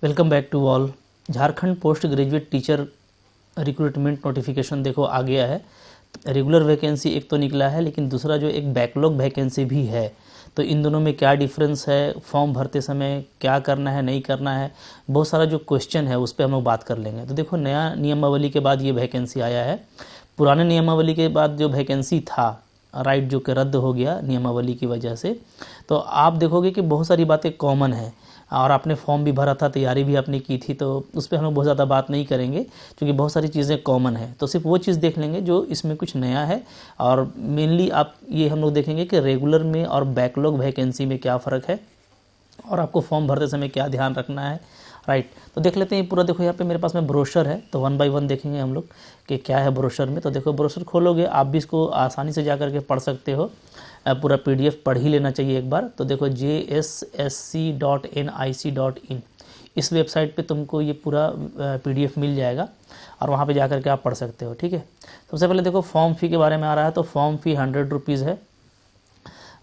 Welcome back to all. Jharkhand post graduate teacher recruitment notification देखो आ गया है। रेगुलर वैकेंसी एक तो निकला है, लेकिन दूसरा जो एक बैकलॉग वैकेंसी भी है। तो इन दोनों में क्या डिफरेंस है, फॉर्म भरते समय क्या करना है नहीं करना है, बहुत सारा जो क्वेश्चन है उस पर हम लोग बात कर लेंगे। तो देखो, नया नियमावली के बाद ये वैकेंसी आया है। पुराने नियमावली के बाद जो वैकेंसी था, राइट, जो कि रद्द हो गया नियमावली की वजह से, तो आप देखोगे कि बहुत सारी बातें कॉमन है। और आपने फॉर्म भी भरा था, तैयारी भी आपने की थी, तो उस पर हम लोग बहुत ज़्यादा बात नहीं करेंगे क्योंकि बहुत सारी चीज़ें कॉमन है। तो सिर्फ वो चीज़ देख लेंगे जो इसमें कुछ नया है। और मेनली आप ये हम लोग देखेंगे कि रेगुलर में और बैकलॉग वैकेंसी में क्या फ़र्क है और आपको फॉर्म भरते समय क्या ध्यान रखना है, राइट। तो देख लेते हैं पूरा। देखो यहाँ पे मेरे पास में ब्रोशर है, तो 1 बाय 1 देखेंगे हम लोग कि क्या है ब्रोशर में। तो देखो, ब्रोशर खोलोगे आप भी इसको आसानी से जा करके पढ़ सकते हो। पूरा PDF पढ़ ही लेना चाहिए एक बार। तो देखो JSSC.nic.in, इस वेबसाइट पे तुमको ये पूरा PDF मिल जाएगा और वहाँ पे जा करके आप पढ़ सकते हो, ठीक है। सबसे पहले देखो, फॉर्म फ़ी के बारे में आ रहा है। तो फॉर्म फ़ी 100 रुपीज़ है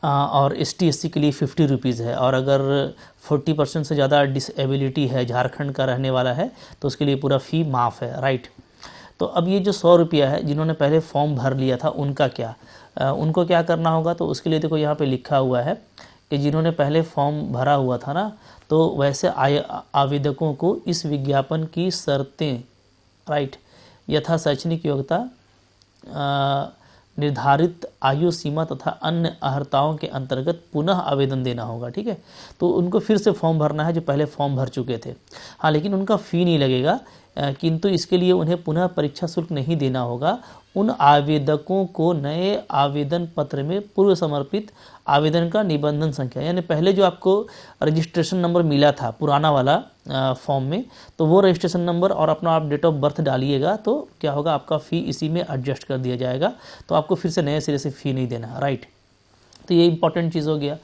और ST/SC के लिए 50 रुपीज़ है। और अगर 40% से ज़्यादा डिसेबिलिटी है, झारखंड का रहने वाला है, तो उसके लिए पूरा फ़ी माफ़ है, राइट। तो अब ये जो 100 रुपया है, जिन्होंने पहले फॉर्म भर लिया था उनका क्या, उनको क्या करना होगा। तो उसके लिए देखो यहाँ पे लिखा हुआ है कि जिन्होंने पहले फॉर्म भरा हुआ था ना, तो वैसे आवेदकों को इस विज्ञापन की शर्तें, राइट, यथा शैक्षणिक योग्यता, निर्धारित आयु सीमा तथा अन्य अर्हताओं के अंतर्गत पुनः आवेदन देना होगा, ठीक है। तो उनको फिर से फॉर्म भरना है जो पहले फॉर्म भर चुके थे। हाँ, लेकिन उनका फ़ी नहीं लगेगा, किंतु इसके लिए उन्हें पुनः परीक्षा शुल्क नहीं देना होगा। उन आवेदकों को नए आवेदन पत्र में पूर्व समर्पित आवेदन का निबंधन संख्या, यानी पहले जो आपको रजिस्ट्रेशन नंबर मिला था पुराना वाला फॉर्म में, तो वो रजिस्ट्रेशन नंबर और अपना आप डेट ऑफ बर्थ डालिएगा, तो क्या होगा, आपका फ़ी इसी में एडजस्ट कर दिया जाएगा। तो आपको फिर से नए सिरे से फ़ी नहीं देना, राइट। तो ये इंपॉर्टेंट चीज़ हो गया।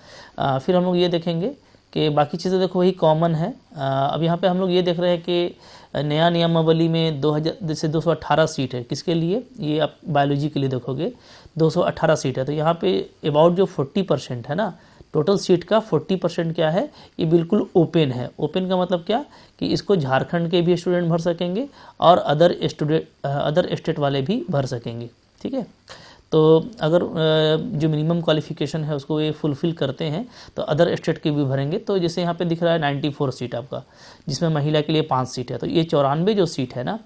फिर हम लोग ये देखेंगे कि बाकी चीज़ें देखो वही कॉमन है। अब यहाँ पे हम लोग ये देख रहे हैं कि नया नियमावली में 2000 जैसे 218 सीट है। किसके लिए? ये आप बायोलॉजी के लिए देखोगे 218 सीट है। तो यहाँ पे अबाउट जो 40% है ना, टोटल सीट का 40% क्या है, ये बिल्कुल ओपन है। ओपन का मतलब क्या, कि इसको झारखंड के भी स्टूडेंट भर सकेंगे और अदर स्टेट वाले भी भर सकेंगे, ठीक है। तो अगर जो मिनिमम क्वालिफिकेशन है उसको ये फुलफ़िल करते हैं तो अदर स्टेट के भी भरेंगे। तो जैसे यहाँ पे दिख रहा है 94 सीट आपका, जिसमें महिला के लिए 5 सीट है। तो ये 94 जो सीट है ना,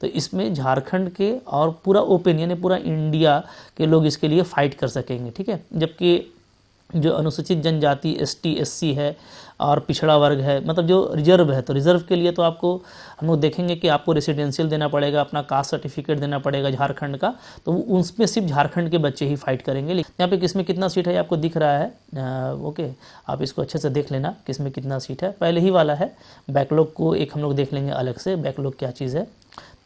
तो इसमें झारखंड के और पूरा ओपन, यानी पूरा इंडिया के लोग इसके लिए फ़ाइट कर सकेंगे, ठीक है। जबकि जो अनुसूचित जनजाति ST/SC है और पिछड़ा वर्ग है, मतलब जो रिजर्व है, तो रिजर्व के लिए तो आपको हम लोग देखेंगे कि आपको रेसिडेंशियल देना पड़ेगा, अपना कास्ट सर्टिफिकेट देना पड़ेगा झारखंड का। तो उसमें सिर्फ झारखंड के बच्चे ही फाइट करेंगे। लेकिन यहाँ पे किसमें कितना सीट है आपको दिख रहा है, ओके, आप इसको अच्छे से देख लेना किसमें कितना सीट है। पहले ही वाला है। बैकलॉग को एक हम लोग देख लेंगे अलग से, बैकलॉग क्या चीज़ है।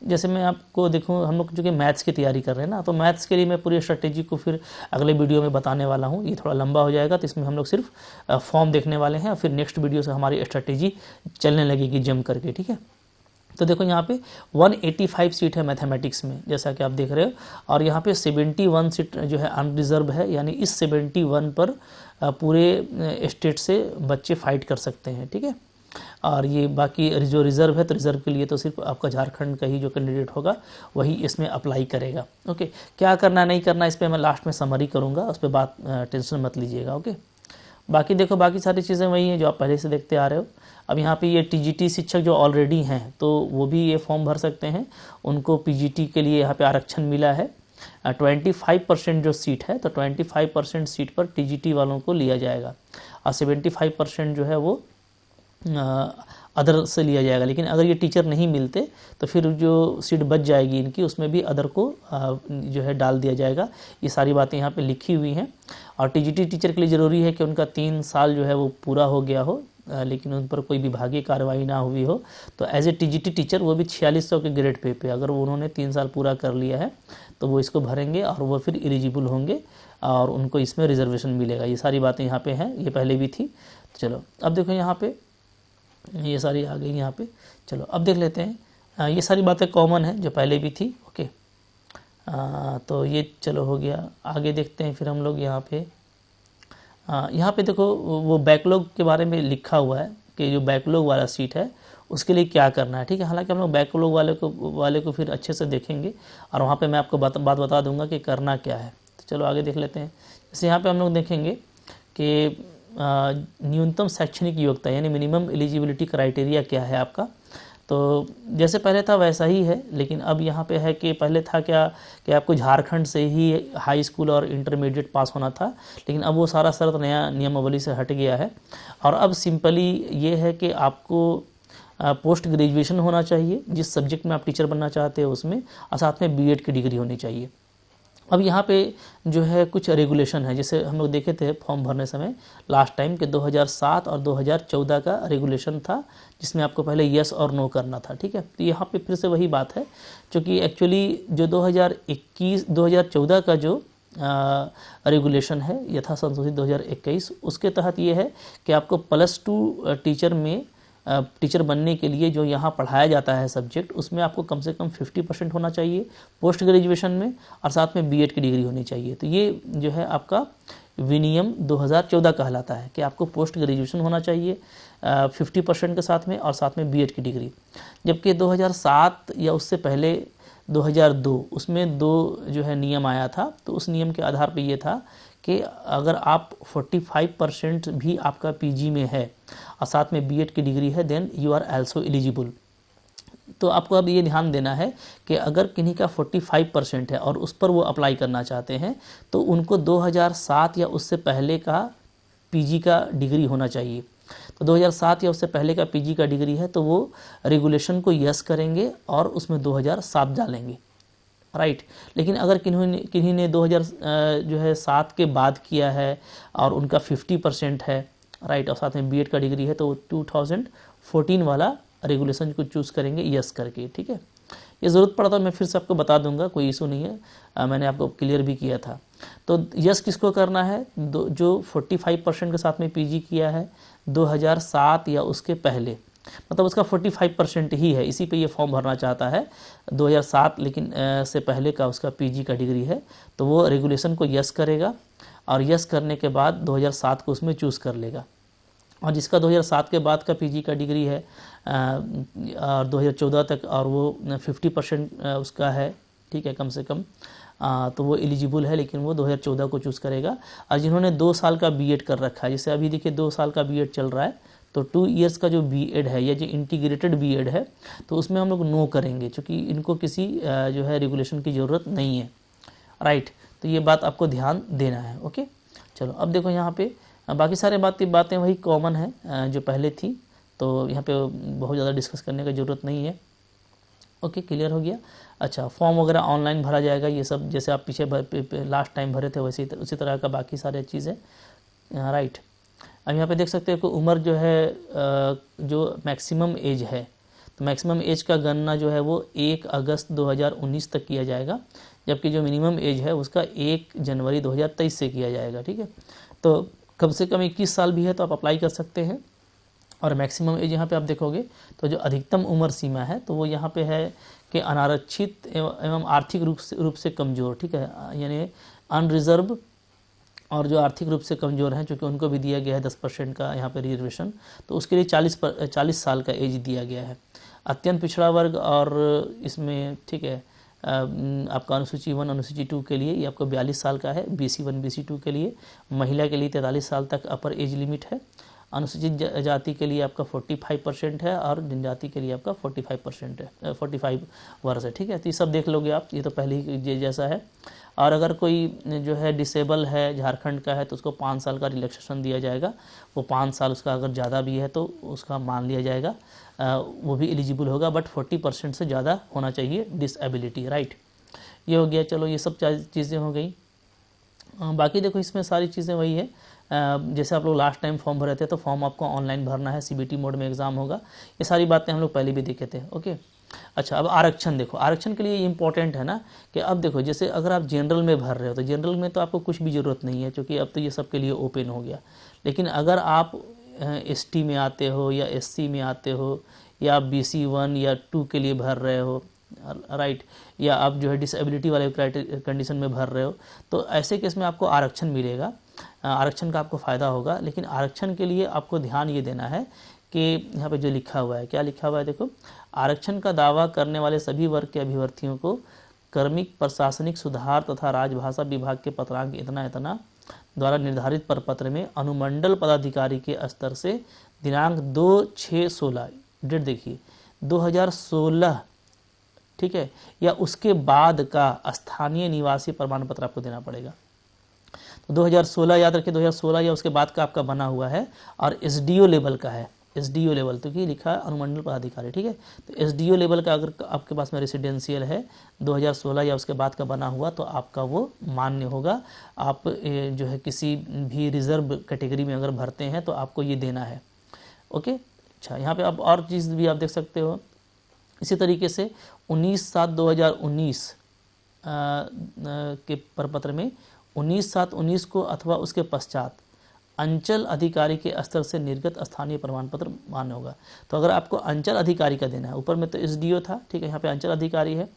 जैसे मैं आपको देखूँ, हम लोग जो कि मैथ्स की तैयारी कर रहे हैं ना, तो मैथ्स के लिए मैं पूरी स्ट्रेटेजी को फिर अगले वीडियो में बताने वाला हूँ। ये थोड़ा लंबा हो जाएगा, तो इसमें हम लोग सिर्फ फॉर्म देखने वाले हैं और फिर नेक्स्ट वीडियो से हमारी स्ट्रेटेजी चलने लगेगी जम करके, ठीक है। तो देखो यहाँ पे 185 सीट है मैथमेटिक्स में, जैसा कि आप देख रहे हो। और यहाँ पे 71 सीट जो है अनरिजर्व है, यानी इस 71 पर पूरे स्टेट से बच्चे फाइट कर सकते हैं, ठीक है। और ये बाकी जो रिज़र्व है, तो रिज़र्व के लिए तो सिर्फ आपका झारखंड का ही जो कैंडिडेट होगा वही इसमें अप्लाई करेगा, ओके। क्या करना नहीं करना इस पर मैं लास्ट में समरी करूँगा, उस पर बात टेंशन मत लीजिएगा, ओके। बाकी देखो, बाकी सारी चीज़ें वही हैं जो आप पहले से देखते आ रहे हो। अब यहाँ पे ये TGT शिक्षक जो ऑलरेडी हैं, तो वो भी ये फॉर्म भर सकते हैं। उनको PGT के लिए यहाँ पे आरक्षण मिला है। 25% जो सीट है, तो 25% सीट पर TGT वालों को लिया जाएगा और 75% जो है वो अदर से लिया जाएगा। लेकिन अगर ये टीचर नहीं मिलते तो फिर जो सीट बच जाएगी इनकी, उसमें भी अदर को जो है डाल दिया जाएगा। ये सारी बातें यहाँ पे लिखी हुई हैं। और TGT टीचर के लिए ज़रूरी है कि उनका 3 साल जो है वो पूरा हो गया हो, लेकिन उन पर कोई विभागीय कार्रवाई ना हुई हो। तो एज ए TGT टीचर, वो भी 4600 के ग्रेड पे अगर उन्होंने 3 साल पूरा कर लिया है तो वो इसको भरेंगे और वो फिर एलिजिबल होंगे और उनको इसमें रिजर्वेशन मिलेगा। ये सारी बातें यहाँ पे हैं, ये पहले भी थी। चलो अब देखो, यहाँ पे ये सारी आ गई यहाँ पे। चलो अब देख लेते हैं। ये सारी बातें कॉमन है जो पहले भी थी, ओके। तो ये चलो हो गया। आगे देखते हैं फिर हम लोग यहाँ पे देखो, वो बैकलॉग के बारे में लिखा हुआ है कि जो बैकलॉग वाला सीट है उसके लिए क्या करना है, ठीक है। हालांकि हम लोग बैकलॉग वाले को फिर अच्छे से देखेंगे और वहाँ पे मैं आपको बात बता दूंगा कि करना क्या है। तो चलो आगे देख लेते हैं। जैसे यहाँ पे हम लोग देखेंगे कि न्यूनतम शैक्षणिक योग्यता यानी मिनिमम एलिजिबिलिटी क्राइटेरिया क्या है आपका। तो जैसे पहले था वैसा ही है, लेकिन अब यहाँ पे है कि पहले था क्या कि आपको झारखंड से ही हाई स्कूल और इंटरमीडिएट पास होना था, लेकिन अब वो सारा शर्त नया नियमावली से हट गया है और अब सिंपली ये है कि आपको पोस्ट ग्रेजुएशन होना चाहिए जिस सब्जेक्ट में आप टीचर बनना चाहते हो उसमें, और साथ में बीएड की डिग्री होनी चाहिए। अब यहाँ पे जो है कुछ रेगुलेशन है, जैसे हम लोग देखे थे फॉर्म भरने समय लास्ट टाइम के 2007 और 2014 का रेगुलेशन था जिसमें आपको पहले यस और नो करना था, ठीक है। तो यहाँ पे फिर से वही बात है, क्योंकि एक्चुअली जो 2014 का जो रेगुलेशन है यथा संशोधित 2021 उसके तहत ये है कि आपको +2 टीचर बनने के लिए जो यहाँ पढ़ाया जाता है सब्जेक्ट उसमें आपको कम से कम 50% होना चाहिए पोस्ट ग्रेजुएशन में, और साथ में बीएड की डिग्री होनी चाहिए। तो ये जो है आपका विनियम 2014 कहलाता है कि आपको पोस्ट ग्रेजुएशन होना चाहिए 50% के साथ में, और साथ में बीएड की डिग्री। जबकि 2007 या उससे पहले 2002 उसमें 2 जो है नियम आया था, तो उस नियम के आधार पर ये था कि अगर आप 45% भी आपका पीजी में है और साथ में बीएड की डिग्री है then you are also eligible. तो आपको अब ये ध्यान देना है कि अगर किन्हीं का 45% है और उस पर वो अप्लाई करना चाहते हैं तो उनको 2007 या उससे पहले का पीजी का डिग्री होना चाहिए। तो 2007 या उससे पहले का पीजी का डिग्री है तो वो रेगुलेशन को यस करेंगे और उसमें 2007 डालेंगे, राइट। लेकिन अगर किन्हीं ने 2007 के बाद किया है और उनका 50% है, राइट, और साथ में बीएड का डिग्री है तो 2014 वाला रेगुलेशन को चूज़ करेंगे यस करके, ठीक है। ये ज़रूरत पड़ा तो मैं फिर से आपको बता दूंगा, कोई इशू नहीं है, मैंने आपको क्लियर भी किया था। तो यस किसको करना है, जो 45% के साथ में पीजी किया है 2007 या उसके पहले, मतलब उसका 45% ही है, इसी पे ये फॉर्म भरना चाहता है 2007 लेकिन से पहले का उसका पीजी का डिग्री है, तो वो रेगुलेशन को यस करेगा और यस करने के बाद 2007 को उसमें चूज़ कर लेगा। और जिसका 2007 के बाद का पीजी का डिग्री है और 2014 तक और वो 50% उसका है, ठीक है, कम से कम, तो वो एलिजिबल है, लेकिन वो 2014 को चूज़ करेगा। और जिन्होंने 2 साल का बीएड कर रखा है, जैसे अभी देखिए 2 साल का बीएड चल रहा है, तो 2 इयर्स का जो बीएड है या जो इंटीग्रेटेड बीएड है तो उसमें हम लोग नो करेंगे, क्योंकि इनको किसी जो है रेगुलेशन की ज़रूरत नहीं है, राइट। तो ये बात आपको ध्यान देना है, ओके। चलो अब देखो यहाँ पे बाकी सारे बातें वही कॉमन है जो पहले थी, तो यहाँ पे बहुत ज़्यादा डिस्कस करने की ज़रूरत नहीं है, ओके, क्लियर हो गया। अच्छा, फॉर्म वगैरह ऑनलाइन भरा जाएगा, ये सब जैसे आप पीछे लास्ट टाइम भरे थे वैसे उसी तरह का बाकी सारे चीज़ें, राइट। अब यहाँ पे देख सकते हो कि उम्र जो है जो मैक्सिमम एज है, तो मैक्सिमम एज का गणना जो है वो 1 अगस्त 2019 तक किया जाएगा, जबकि जो मिनिमम एज है उसका 1 जनवरी 2023 से किया जाएगा, ठीक है। तो कम से कम 21 साल भी है तो आप अप्लाई कर सकते हैं। और मैक्सिमम एज यहाँ पे आप देखोगे तो जो अधिकतम उम्र सीमा है तो वो यहाँ पे है कि अनारक्षित एवं आर्थिक रूप से कमज़ोर, ठीक है, यानी अनरिजर्व, और जो आर्थिक रूप से कमज़ोर हैं चूँकि उनको भी दिया गया है 10% का यहाँ पे रिजर्वेशन, तो उसके लिए 40 साल का एज दिया गया है। अत्यंत पिछड़ा वर्ग और इसमें, ठीक है, आपका अनुसूची 1 अनुसूची 2 के लिए ये आपको 42 साल का है, BC 1 BC 2 के लिए, महिला के लिए 43 साल तक अपर एज लिमिट है, अनुसूचित जाति के लिए आपका 45% है और जनजाति के लिए आपका 45% है, 45 वर्ष है, ठीक है। तो ये सब देख लोगे आप, ये तो पहले ही जैसा है। और अगर कोई जो है डिसेबल है, झारखंड का है, तो उसको 5 साल का रिलैक्सेशन दिया जाएगा, वो 5 साल उसका अगर ज़्यादा भी है तो उसका मान लिया जाएगा, वो भी एलिजिबल होगा, बट 40% से ज़्यादा होना चाहिए डिसेबिलिटी, राइट। ये हो गया, चलो ये सब चीज़ें हो गई। बाकी देखो इसमें सारी चीज़ें वही है, जैसे आप लोग लास्ट टाइम फॉर्म भरे थे तो फॉर्म आपको ऑनलाइन भरना है, CBT मोड में एग्ज़ाम होगा, ये सारी बातें हम लोग पहले भी देखे थे, ओके। अच्छा, अब आरक्षण देखो, आरक्षण के लिए ये इंपॉर्टेंट है ना कि अब देखो जैसे अगर आप जनरल में भर रहे हो तो जनरल में तो आपको कुछ भी ज़रूरत नहीं है, क्योंकि अब तो ये सब के लिए ओपन हो गया। लेकिन अगर आप ST में आते हो या SC में आते हो या आप BC 1 या 2 के लिए भर रहे हो, राइट, या आप जो है डिसेबिलिटी वाले कंडीशन में भर रहे हो, तो ऐसे केस में आपको आरक्षण मिलेगा, आरक्षण का आपको फ़ायदा होगा। लेकिन आरक्षण के लिए आपको ध्यान ये देना है कि यहाँ पे जो लिखा हुआ है, क्या लिखा हुआ है देखो, आरक्षण का दावा करने वाले सभी वर्ग के अभ्यर्थियों को कार्मिक प्रशासनिक सुधार तथा राजभाषा विभाग के पत्रांक इतना इतना द्वारा निर्धारित प्रपत्र में अनुमंडल पदाधिकारी के स्तर से दिनांक 2/6/16, डेट देखिए 2016, ठीक है, या उसके बाद का स्थानीय निवासी प्रमाण पत्र आपको देना पड़ेगा। तो 2016 याद रखिए, 2016 या उसके बाद का आपका बना हुआ है, और एसडीओ लेवल का है, एसडीओ लेवल, तो कि लिखा है अनुमंडल पदाधिकारी, ठीक है। तो एसडीओ लेवल का अगर आपके पास में रेसिडेंशियल है 2016 या उसके बाद का बना हुआ, तो आपका वो मान्य होगा। आप जो है किसी भी रिजर्व कैटेगरी में अगर भरते हैं तो आपको ये देना है, ओके। अच्छा, यहाँ पे आप और चीज़ भी आप देख सकते हो। इसी तरीके से 19/7/2019 के प्रपत्र में 19/7/19 को अथवा उसके पश्चात अंचल अधिकारी के स्तर से निर्गत स्थानीय प्रमाण पत्र मान्य होगा। तो अगर आपको अंचल अधिकारी का देना है, ऊपर में तो एसडीओ था, ठीक है, यहाँ पे अंचल अधिकारी है,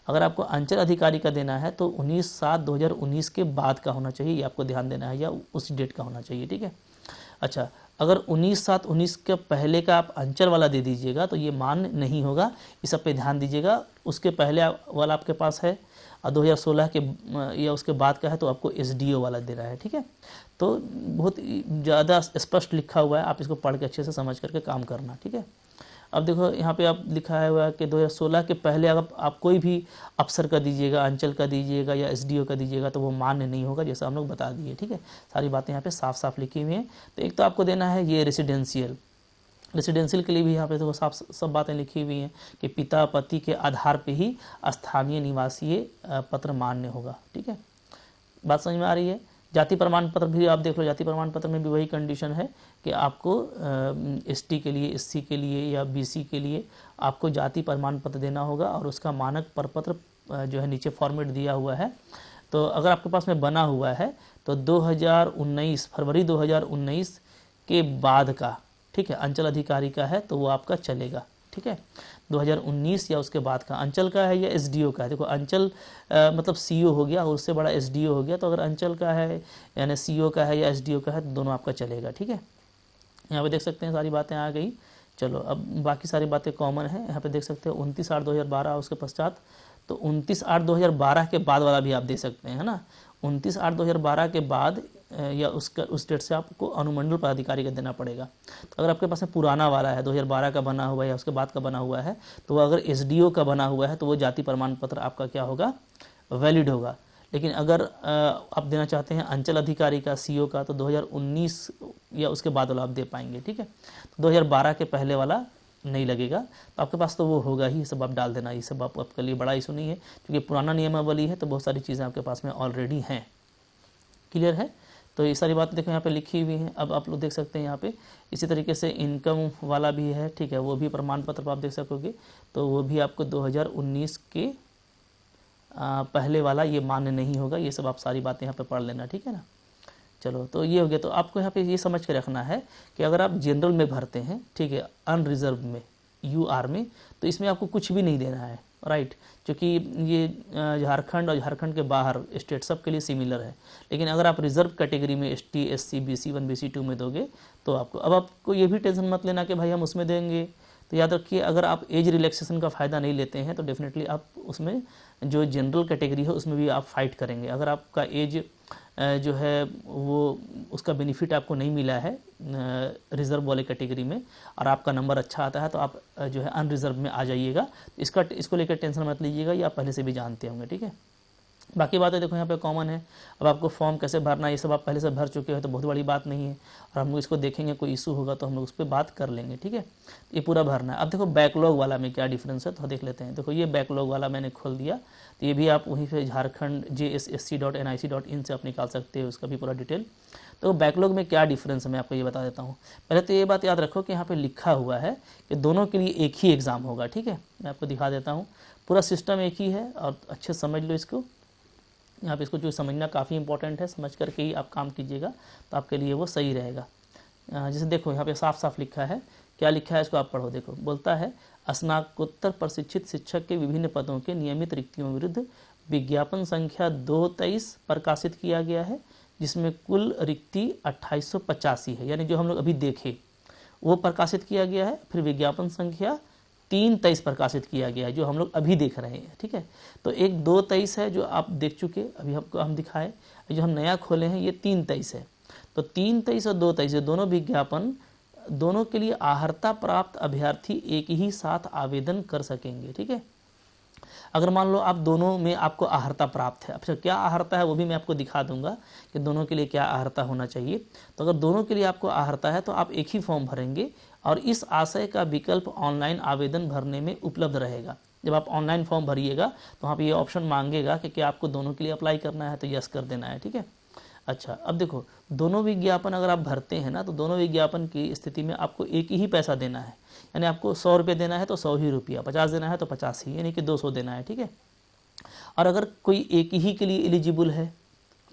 अगर आपको अंचल अधिकारी का देना है तो 19/7/2019 के बाद का होना चाहिए, ये आपको ध्यान देना है, या उस डेट का होना चाहिए, ठीक है। अच्छा, अगर 19/7/19 के पहले का आप अंचल वाला दे दीजिएगा तो ये मान्य नहीं होगा, इस सब पे ध्यान दीजिएगा। उसके पहले वाला आपके पास है और 2016 के या उसके बाद का है तो आपको एसडीओ वाला दे रहा है, ठीक है। तो बहुत ज़्यादा स्पष्ट लिखा हुआ है, आप इसको पढ़ के अच्छे से समझ करके काम करना, ठीक है। अब देखो यहाँ पे आप लिखा है हुआ कि 2016 के पहले अगर आप कोई भी अफसर का दीजिएगा, अंचल का दीजिएगा या एसडीओ का दीजिएगा तो वो मान्य नहीं होगा, जैसा हम लोग बता दिए, ठीक है। सारी बातें यहाँ पे साफ साफ लिखी हुई हैं। तो एक तो आपको देना है ये रेसिडेंशियल, रेसिडेंशियल के लिए भी यहाँ पे देखो साफ सब बातें लिखी हुई हैं कि पिता पति के आधार पे ही स्थानीय निवासीय पत्र मान्य होगा, ठीक है। बात समझ में आ रही है। जाति प्रमाण पत्र भी आप देख लो, जाति प्रमाण पत्र में भी वही कंडीशन है कि आपको एसटी के लिए, एससी के लिए या बीसी के लिए आपको जाति प्रमाण पत्र देना होगा, और उसका मानक प्रपत्र जो है नीचे फॉर्मेट दिया हुआ है। तो अगर आपके पास में बना हुआ है तो 2019 फरवरी 2019 के बाद का, ठीक है, अंचल अधिकारी का है तो वो आपका चलेगा, ठीक है। 2019 या उसके बाद का अंचल का है या एसडीओ का है, देखो अंचल मतलब सीओ हो गया और उससे बड़ा एसडीओ हो गया, तो अगर अंचल का है यानी सीओ का है या एसडीओ का है तो दोनों आपका चलेगा, ठीक है। यहाँ पे देख सकते हैं सारी बातें आ गई। चलो अब बाकी सारी बातें कॉमन है, यहाँ पे देख सकते हो 29/8/2012 उसके पश्चात, तो 29/8/2012 के बाद वाला भी आप दे सकते हैं, है ना। 29/8/2012 के बाद या उस डेट से आपको अनुमंडल पदाधिकारी का देना पड़ेगा। तो अगर आपके पास में पुराना वाला है 2012 का बना हुआ है या उसके बाद का बना हुआ है, तो अगर एसडीओ का बना हुआ है तो वो जाति प्रमाण पत्र आपका क्या होगा, वैलिड होगा। लेकिन अगर आप देना चाहते हैं अंचल अधिकारी का, सीओ का, तो 2019 या उसके बाद वाला आप दे पाएंगे, ठीक है। तो 2012 के पहले वाला नहीं लगेगा, तो आपके पास तो वो होगा ही, सब आप डाल देना। ये सब आपके लिए बड़ा इशू नहीं है, क्योंकि पुराना नियमावली है तो बहुत सारी चीज़ें आपके पास में ऑलरेडी हैं। क्लियर है। तो ये सारी बातें देखो यहाँ पे लिखी हुई हैं। अब आप लोग देख सकते हैं यहाँ पे इसी तरीके से इनकम वाला भी है, ठीक है, वो भी प्रमाण पत्र पर आप देख सकोगे, तो वो भी आपको 2019 के पहले वाला ये मान्य नहीं होगा। ये सब आप सारी बातें यहाँ पे पढ़ लेना, ठीक है ना। चलो, तो ये हो गया। तो आपको यहाँ पे ये समझ के रखना है कि अगर आप जनरल में भरते हैं, ठीक है, अनरिजर्व में, यूआर में, तो इसमें आपको कुछ भी नहीं देना है, राइट, क्योंकि ये झारखंड और झारखंड के बाहर स्टेट सब के लिए सिमिलर है। लेकिन अगर आप रिजर्व कैटेगरी में एसटी, एससी, बीसी 1, बीसी 2 में दोगे तो अब आपको ये भी टेंशन मत लेना कि भाई हम उसमें देंगे। तो याद रखिए, अगर आप एज रिलैक्सेशन का फ़ायदा नहीं लेते हैं तो डेफिनेटली आप उसमें जो जनरल कैटेगरी है उसमें भी आप फाइट करेंगे। अगर आपका एज जो है वो उसका बेनिफिट आपको नहीं मिला है रिज़र्व वाले कैटेगरी में और आपका नंबर अच्छा आता है, तो आप जो है अनरिजर्व में आ जाइएगा। इसको लेकर टेंशन मत लीजिएगा, ये आप पहले से भी जानते होंगे, ठीक है। बाकी बातें देखो यहाँ पे कॉमन है। अब आपको फॉर्म कैसे भरना है ये सब आप पहले से भर चुके हो, तो बहुत बड़ी बात नहीं है, और हम लोग इसको देखेंगे, कोई इशू होगा तो हम लोग उस पर बात कर लेंगे, ठीक है। ये पूरा भरना है। अब देखो बैकलॉग वाला में क्या डिफरेंस है तो देख लेते हैं। देखो ये बैकलॉग वाला मैंने खोल दिया, तो ये भी आप वहीं पे झारखंड JSSC.nic.in से आप निकाल सकते हो, उसका भी पूरा डिटेल। तो बैकलॉग में क्या डिफरेंस है मैं आपको ये बता देता हूँ। पहले तो ये बात याद रखो कि यहाँ पे लिखा हुआ है कि दोनों के लिए एक ही एग्ज़ाम होगा, ठीक है। मैं आपको दिखा देता हूँ, पूरा सिस्टम एक ही है और अच्छे समझ लो इसको। यहाँ पे इसको जो समझना काफ़ी इंपॉर्टेंट है, समझ करके ही आप काम कीजिएगा तो आपके लिए वो सही रहेगा। जैसे देखो यहाँ पे साफ साफ लिखा है, क्या लिखा है इसको आप पढ़ो। देखो बोलता है, स्नातकोत्तर प्रशिक्षित शिक्षक के विभिन्न पदों के नियमित रिक्तियों विरुद्ध विज्ञापन संख्या 223 प्रकाशित किया गया है, जिसमें कुल रिक्ति 2885 है, यानी जो हम लोग अभी देखे वो प्रकाशित किया गया है। फिर विज्ञापन संख्या 323 प्रकाशित किया गया है, जो हम लोग अभी देख रहे हैं, ठीक है। तो एक 223 है जो आप देख चुके, अभी आपको हम दिखाए, जो हम नया खोले हैं ये 323 है। तो 323 और 223 दोनों विज्ञापन, दोनों के लिए अर्हता प्राप्त अभ्यर्थी एक ही साथ आवेदन कर सकेंगे, ठीक है। अगर मान लो आप दोनों में आपको अर्हता प्राप्त है, अच्छा क्या अर्हता है वो भी मैं आपको दिखा दूंगा कि दोनों के लिए क्या अर्हता होना चाहिए। तो अगर दोनों के लिए आपको अर्हता है तो आप एक ही फॉर्म भरेंगे और इस आशय का विकल्प ऑनलाइन आवेदन भरने में उपलब्ध रहेगा। जब आप ऑनलाइन फॉर्म भरिएगा तो वहाँ पे ये ऑप्शन मांगेगा कि क्या आपको दोनों के लिए अप्लाई करना है, तो यस कर देना है, ठीक है। अच्छा, अब देखो दोनों विज्ञापन अगर आप भरते हैं ना, तो दोनों विज्ञापन की स्थिति में आपको एक ही पैसा देना है, यानी आपको 100 रुपये देना है तो 100 ही रुपया, 50 देना है तो 50 ही, यानी कि 200 देना है, ठीक है। और अगर कोई एक ही के लिए एलिजिबल है,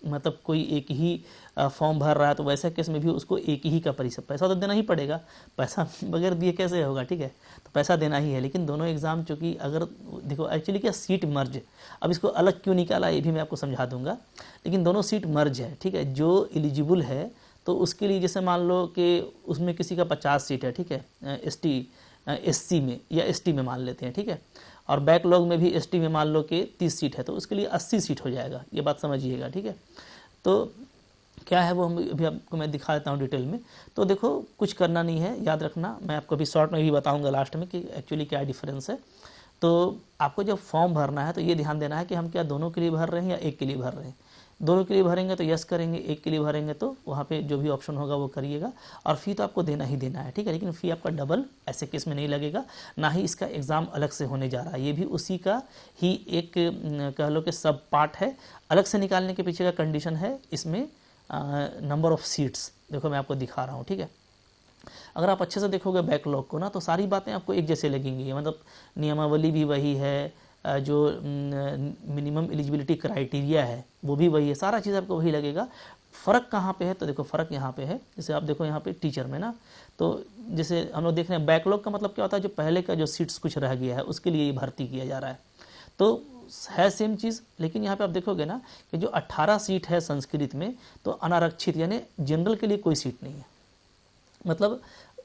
मतलब कोई एक ही फॉर्म भर रहा है, तो वैसे केस में भी उसको एक ही का परिशत पैसा तो देना ही पड़ेगा, पैसा बगैर दिए कैसे होगा, ठीक है। तो पैसा देना ही है। लेकिन दोनों एग्ज़ाम चूँकि अगर देखो एक्चुअली क्या सीट मर्ज, अब इसको अलग क्यों निकाला ये भी मैं आपको समझा दूंगा, लेकिन दोनों सीट मर्ज है, ठीक है। जो एलिजिबल है तो उसके लिए जैसे मान लो कि उसमें किसी का 50 सीट है, ठीक है, SC में या ST में मान लेते हैं, ठीक है, और बैकलॉग में भी ST में मान लो कि 30 सीट है, तो उसके लिए 80 सीट हो जाएगा, ये बात समझिएगा, ठीक है। तो क्या है वो हम अभी आपको मैं दिखा देता हूँ डिटेल में। तो देखो कुछ करना नहीं है, याद रखना, मैं आपको अभी शॉर्ट में भी बताऊँगा लास्ट में कि एक्चुअली क्या डिफरेंस है। तो आपको जब फॉर्म भरना है तो ये ध्यान देना है कि हम क्या दोनों के लिए भर रहे हैं या एक के लिए भर रहे हैं। दोनों के लिए भरेंगे तो यस करेंगे, एक के लिए भरेंगे तो वहाँ पे जो भी ऑप्शन होगा वो करिएगा, और फ़ी तो आपको देना ही देना है, ठीक है। लेकिन फ़ी आपका डबल ऐसे केस में नहीं लगेगा, ना ही इसका एग्ज़ाम अलग से होने जा रहा है, ये भी उसी का ही एक कह लो कि सब पार्ट है। अलग से निकालने के पीछे का कंडीशन है इसमें नंबर ऑफ़ सीट्स, देखो मैं आपको दिखा रहा हूँ, ठीक है। अगर आप अच्छे से देखोगे बैकलॉग को ना, तो सारी बातें आपको एक जैसे लगेंगी, मतलब नियमावली भी वही है, जो मिनिमम एलिजिबिलिटी क्राइटेरिया है वो भी वही है, सारा चीज़ आपको वही लगेगा। फ़र्क कहाँ पे है, तो देखो फ़र्क यहाँ पे है। जैसे आप देखो यहाँ पे टीचर में ना, तो जैसे हम लोग देख रहे हैं बैकलॉग का मतलब क्या होता है, जो पहले का जो सीट्स कुछ रह गया है उसके लिए भर्ती किया जा रहा है, तो है सेम चीज़। लेकिन यहाँ पे आप देखोगे ना कि जो 18 सीट है संस्कृत में, तो अनारक्षित यानी जनरल के लिए कोई सीट नहीं है। मतलब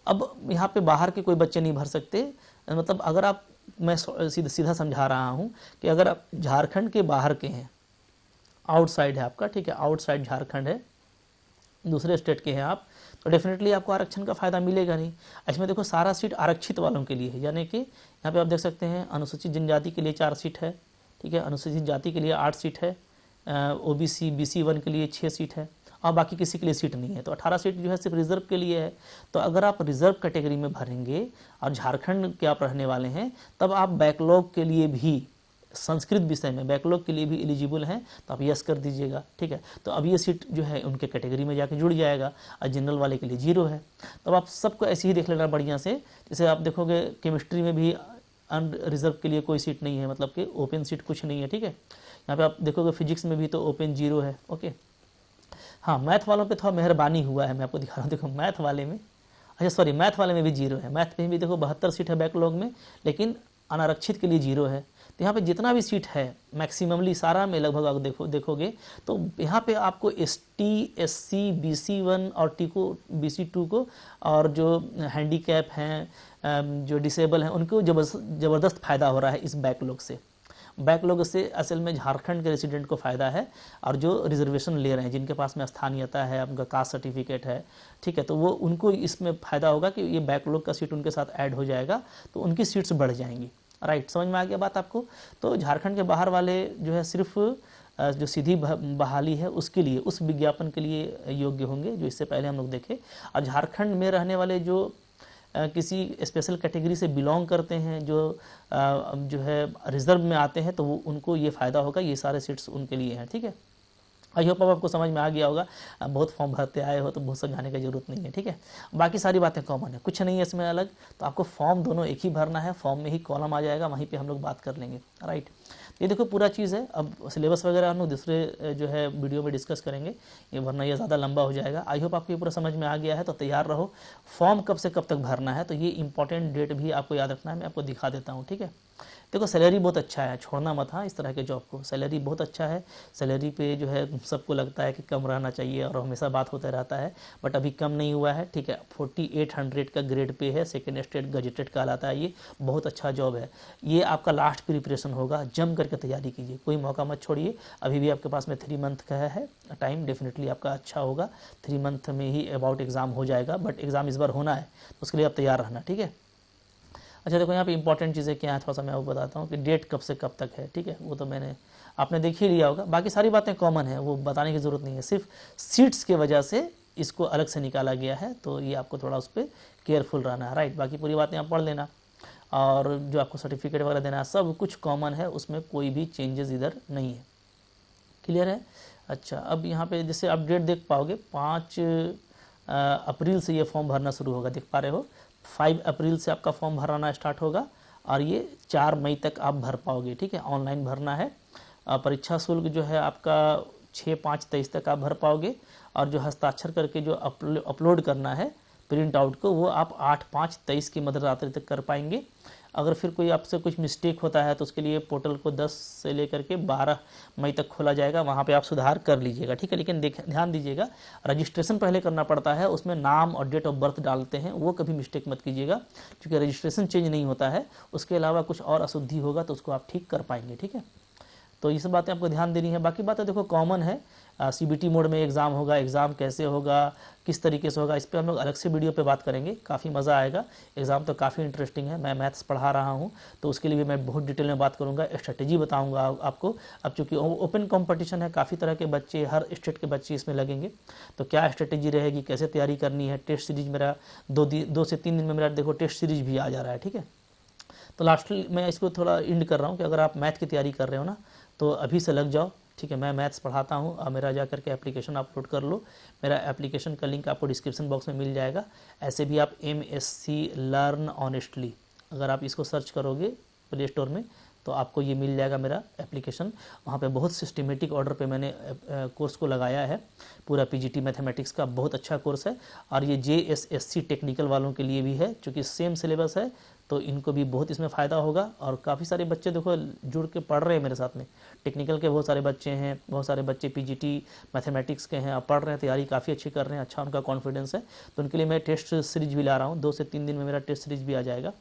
अब यहाँ पे बाहर के कोई बच्चे नहीं भर सकते, मतलब अगर आप, मैं सीधा समझा रहा हूँ कि अगर आप झारखंड के बाहर के हैं, आउटसाइड है आपका, ठीक है, आउटसाइड झारखंड है, दूसरे स्टेट के हैं आप, तो डेफिनेटली आपको आरक्षण का फ़ायदा मिलेगा नहीं। इसमें देखो सारा सीट आरक्षित वालों के लिए है, यानी कि यहाँ पे आप देख सकते हैं अनुसूचित जनजाति के लिए 4 सीट है, ठीक है, अनुसूचित जाति के लिए 8 सीट है, OBC BC1 के लिए 6 सीट है, और बाकी किसी के लिए सीट नहीं है। तो 18 सीट जो है सिर्फ रिजर्व के लिए है। तो अगर आप रिजर्व कैटेगरी में भरेंगे और झारखंड के आप रहने वाले हैं, तब आप बैकलॉग के लिए भी, संस्कृत विषय में बैकलॉग के लिए भी एलिजिबल हैं, तो आप यस कर दीजिएगा, ठीक है। तो अब ये सीट जो है उनके कैटेगरी में जाके जुड़ जाएगा, और जनरल वाले के लिए 0 है। तो आप सबको ऐसे ही देख लेना बढ़िया से। जैसे आप देखोगे केमिस्ट्री में भी रिजर्व के लिए कोई सीट नहीं है, मतलब कि ओपन सीट कुछ नहीं है, ठीक है। यहाँ पे आप देखोगे फिजिक्स में भी तो ओपन 0 है, ओके। हाँ, मैथ वालों पे थोड़ा मेहरबानी हुआ है, मैं आपको दिखा रहा हूँ, देखो मैथ वाले में, अच्छा सॉरी, मैथ वाले में भी 0 है, मैथ में भी देखो 72 सीट है बैकलॉग में, लेकिन अनारक्षित के लिए 0 है। तो यहाँ पे जितना भी सीट है मैक्सिममली सारा में लगभग आप देखोगे तो यहाँ पे आपको ST SC BC1 और BC2 को, और जो हैंडीकैप हैं, जो डिसेबल हैं, उनको ज़बरदस्त फ़ायदा हो रहा है इस बैकलॉग से। बैकलॉग से असल में झारखंड के रेसिडेंट को फ़ायदा है, और जो रिजर्वेशन ले रहे हैं, जिनके पास में स्थानीयता है, उनका कास्ट सर्टिफिकेट है, ठीक है, तो वो उनको इसमें फ़ायदा होगा कि ये बैकलॉग का सीट उनके साथ ऐड हो जाएगा, तो उनकी सीट्स बढ़ जाएंगी। राइट, समझ में आ गया बात आपको। तो झारखंड के बाहर वाले जो है सिर्फ जो सीधी बहाली है उसके लिए, उस विज्ञापन के लिए योग्य होंगे जो इससे पहले हम लोग देखे। और झारखंड में रहने वाले जो किसी स्पेशल कैटेगरी से बिलोंग करते हैं, जो है रिजर्व में आते हैं, तो वो उनको ये फ़ायदा होगा, ये सारे सीट्स उनके लिए हैं, ठीक है। आई होप अब आपको समझ में आ गया होगा। बहुत फॉर्म भरते आए हो तो बहुत समझाने की ज़रूरत नहीं है, ठीक है। बाकी सारी बातें कॉमन है, कुछ नहीं है इसमें अलग। तो आपको फॉर्म दोनों एक ही भरना है, फॉर्म में ही कॉलम आ जाएगा, वहीं पे हम लोग बात कर लेंगे, राइट। ये देखो पूरा चीज़ है। अब सिलेबस वगैरह हम लोग दूसरे जो है वीडियो में डिस्कस करेंगे, ये वरना ये ज़्यादा लंबा हो जाएगा। आई होप आपको ये पूरा समझ में आ गया है। तो तैयार रहो। फॉर्म कब से कब तक भरना है, तो ये इंपॉर्टेंट डेट भी आपको याद रखना है, मैं आपको दिखा देता हूँ, ठीक है। देखो सैलरी बहुत अच्छा है, छोड़ना मत हाँ इस तरह के जॉब को, सैलरी बहुत अच्छा है। सैलरी पे जो है सबको लगता है कि कम रहना चाहिए और हमेशा बात होता रहता है, बट अभी कम नहीं हुआ है, ठीक है। 4800 का ग्रेड पे है, सेकेंड स्टेट गजेटेड कहलाता है, ये बहुत अच्छा जॉब है। ये आपका लास्ट प्रिपरेशन होगा, जम करके तैयारी कीजिए, कोई मौका मत छोड़िए। अभी भी आपके पास में 3 मंथ का है टाइम, डेफिनेटली आपका अच्छा होगा। 3 मंथ में ही अबाउट एग्ज़ाम हो जाएगा, बट एग्ज़ाम इस बार होना है, तो उसके लिए आप तैयार रहना, ठीक है। अच्छा देखो यहाँ पे इंपॉर्टेंट चीज़ें क्या है, थोड़ा सा मैं वो बताता हूँ कि डेट कब से कब तक है, ठीक है। वो तो आपने देख ही लिया होगा, बाकी सारी बातें कॉमन है, वो बताने की ज़रूरत नहीं है। सिर्फ सीट्स की वजह से इसको अलग से निकाला गया है, तो ये आपको थोड़ा उस पर केयरफुल रहना है, राइट। बाकी पूरी बातें आप पढ़ लेना, और जो आपको सर्टिफिकेट वगैरह देना है सब कुछ कॉमन है, उसमें कोई भी चेंजेस इधर नहीं है, क्लियर है। अच्छा अब यहाँ पे जैसे आप डेट देख पाओगे, 5 अप्रैल से ये फॉर्म भरना शुरू होगा, देख पा रहे हो। 5 अप्रैल से आपका फॉर्म भराना स्टार्ट होगा और ये 4 मई तक आप भर पाओगे, ठीक है। ऑनलाइन भरना है। परीक्षा शुल्क जो है आपका 6/5/23 तक आप भर पाओगे, और जो हस्ताक्षर करके जो अपलोड करना है प्रिंट आउट को, वो आप 8/5/23 की मध्यरात्रि तक कर पाएंगे। अगर फिर कोई आपसे कुछ मिस्टेक होता है तो उसके लिए पोर्टल को 10 से लेकर के 12 मई तक खोला जाएगा, वहाँ पे आप सुधार कर लीजिएगा, ठीक है। लेकिन ध्यान दीजिएगा, रजिस्ट्रेशन पहले करना पड़ता है, उसमें नाम और डेट ऑफ बर्थ डालते हैं, वो कभी मिस्टेक मत कीजिएगा, क्योंकि रजिस्ट्रेशन चेंज नहीं होता है, उसके अलावा कुछ और अशुद्धि होगा तो उसको आप ठीक कर पाएंगे, ठीक है। तो ये सब बातें आपको ध्यान देनी है। बाकी बातें देखो कॉमन है, CBT मोड में एग्ज़ाम होगा, एग्ज़ाम कैसे होगा, किस तरीके से होगा, इस पर हम लोग अलग से वीडियो पे बात करेंगे, काफ़ी मज़ा आएगा। एग्ज़ाम तो काफ़ी इंटरेस्टिंग है, मैं मैथ्स पढ़ा रहा हूँ, तो उसके लिए भी मैं बहुत डिटेल में बात करूँगा, स्ट्रेटेजी बताऊँगा आपको। अब चूँकि ओपन कॉम्पिटिशन है, काफ़ी तरह के बच्चे, हर स्टेट के बच्चे इसमें लगेंगे, तो क्या स्ट्रेटेजी रहेगी, कैसे तैयारी करनी है। टेस्ट सीरीज मेरा 2 से 3 दिन में मेरा देखो टेस्ट सीरीज भी आ जा रहा है, ठीक है। तो लास्ट मैं इसको थोड़ा इंड कर रहा हूँ कि अगर आप मैथ की तैयारी कर रहे हो ना, तो अभी से लग जाओ, ठीक है। मैं मैथ्स पढ़ाता हूँ, और मेरा जा करके एप्लीकेशन अपलोड कर लो, मेरा एप्लीकेशन का लिंक आपको डिस्क्रिप्शन बॉक्स में मिल जाएगा। ऐसे भी आप MSc लर्न ऑनेस्टली, अगर आप इसको सर्च करोगे प्ले स्टोर में, तो आपको ये मिल जाएगा मेरा एप्लीकेशन। वहाँ पे बहुत सिस्टमेटिक ऑर्डर पे मैंने कोर्स को लगाया है, पूरा PGT मैथमेटिक्स का बहुत अच्छा कोर्स है। और ये JSSC टेक्निकल वालों के लिए भी है, क्योंकि सेम सिलेबस है, तो इनको भी बहुत इसमें फ़ायदा होगा। और काफ़ी सारे बच्चे देखो जुड़ के पढ़ रहे हैं मेरे साथ में, टेक्निकल के बहुत सारे बच्चे हैं, बहुत सारे बच्चे PGT मैथमेटिक्स के हैं, पढ़ रहे हैं, तैयारी काफ़ी अच्छी कर रहे हैं, अच्छा उनका कॉन्फिडेंस है। तो उनके लिए मैं टेस्ट सीरीज भी ला रहा हूँ, 2 से 3 दिन में मेरा टेस्ट सीरीज भी आ जाएगा।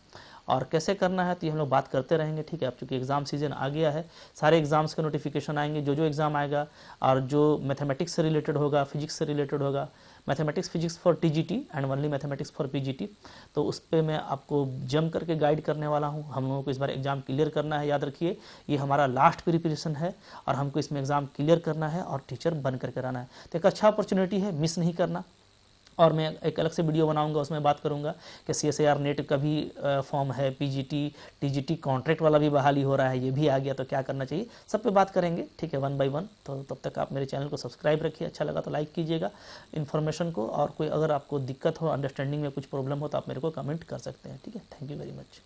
और कैसे करना है तो ये हम लोग बात करते रहेंगे, ठीक है। अब चूँकि एग्ज़ाम सीजन आ गया है, सारे एग्ज़ाम्स के नोटिफिकेशन आएंगे, जो एग्ज़ाम आएगा, और जो मैथमेटिक्स से रिलेटेड होगा, फिजिक्स से रिलेटेड होगा, mathematics physics for TGT and only mathematics for PGT, तो उस पर मैं आपको जम करके गाइड करने वाला हूँ। हम लोगों को इस बार एग्ज़ाम क्लियर करना है, याद रखिए ये हमारा लास्ट प्रिपरेशन है, और हमको इसमें एग्ज़ाम क्लियर करना है और टीचर बन करके रहना है। तो एक अच्छा अपॉर्चुनिटी है, मिस नहीं करना। और मैं एक अलग से वीडियो बनाऊंगा, उसमें बात करूंगा कि CSIR नेट का भी फॉर्म है, PGT TGT कॉन्ट्रैक्ट वाला भी बहाली हो रहा है, ये भी आ गया, तो क्या करना चाहिए, सब पे बात करेंगे, ठीक है, 1 by 1। तो तब तक आप मेरे चैनल को सब्सक्राइब रखिए, अच्छा लगा तो लाइक कीजिएगा इन्फॉर्मेशन को, और कोई अगर आपको दिक्कत हो, अंडरस्टैंडिंग में कुछ प्रॉब्लम हो, तो आप मेरे को कमेंट कर सकते हैं, ठीक है। Thank you very much.